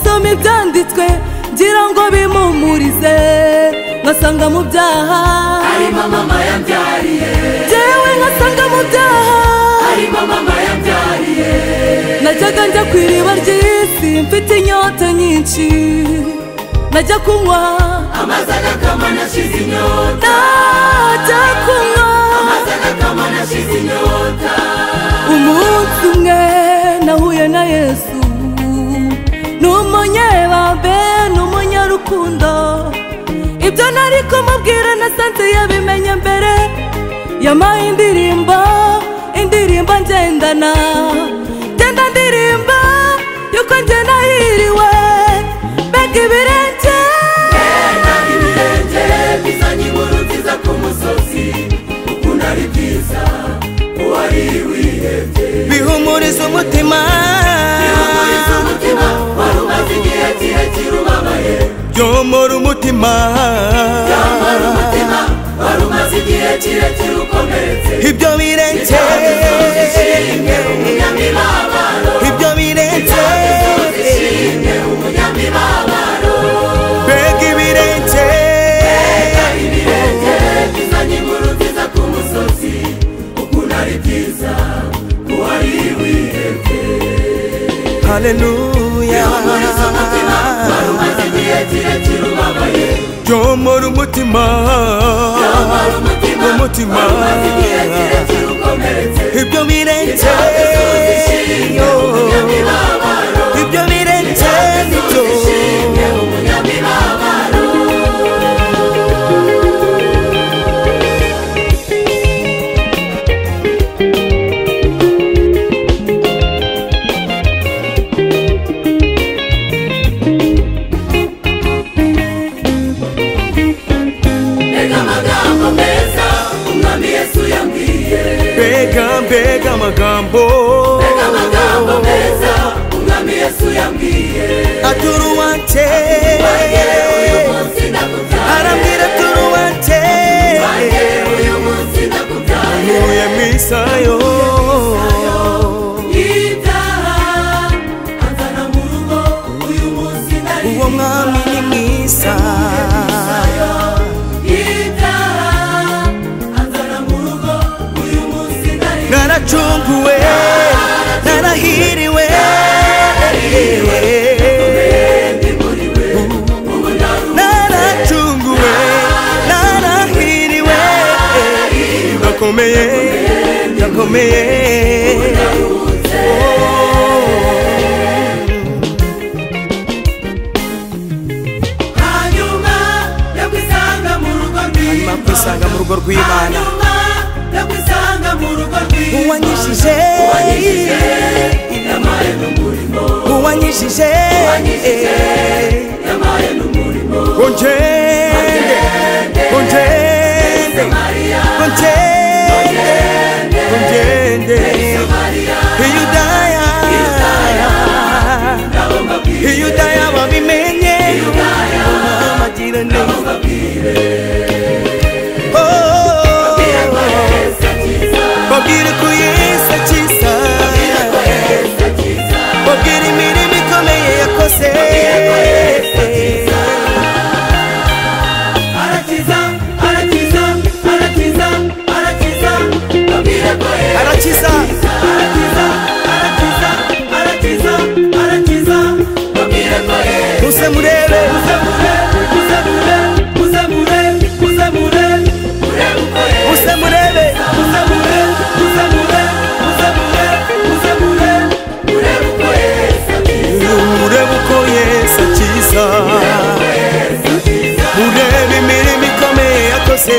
ngasoma ibyanditswe ngira ngo bimumurize ngasanga mu byaha harimo mama yambyariye jewe ngasanga mu byaha harimo mama yambyariye najyaga njya ku iriba ry'isi mfite inyota nyinshi najya kunywa amazi agakama nashize inyota najya kunywa amazi agakama nashize inyota umunsi umwe nahuye na Yesu n'umunyebambe n'umunyarukundo ibyo nari kumubwira nasanze yabimenye mbere yampaye indirimbo ngendana genda ndirimba yuko njye nahiriwe mbega ibirenge bizanye inkuru nziza ku musozi ukuntu ari byiza uwari wihebye bihumuriza umutima wari umaze igihe kirekire ubabaye byomora umutima wari umaze igihe kirekire ukomeretse ibyo birenge ibyo birenge mbega ibirenge bizanye inkuru nziza ku musozi ukuntu ari byiza uwari wihebye haleluya wari umaze igihe kirekire ubabaye byomora umutima umutima ibyo birenge ibyo birenge nibyo mbega amagambo meza umwami Yesu yambwiye aturuwante arambwira aturuwante uyu munsi ndakubyaye ntuye misayo ibyaha anzana mu rugo uyu munsi nari uwo mwami ni mwiza naracunguwe narahiriwe naracunguwe narahiriwe ndakomeye ndakomeye hanyuma yakwisanga mu rugo rw'Imana kwisanga mu rugo rw'Imana uwanyishije yamaye n'umurimo uwanyishije yamaye n'umurimo ongende ongende ongende ongende Yudaya babimenye amagira neza babwire ko Yesu akiza babwire imirimo ikomeye yakoze arakiza arakiza arakiza arakiza babwire ko arakiza arakiza arakiza arakiza arakiza babwire ko muze murebe urebe imirimo ikomeye yakoze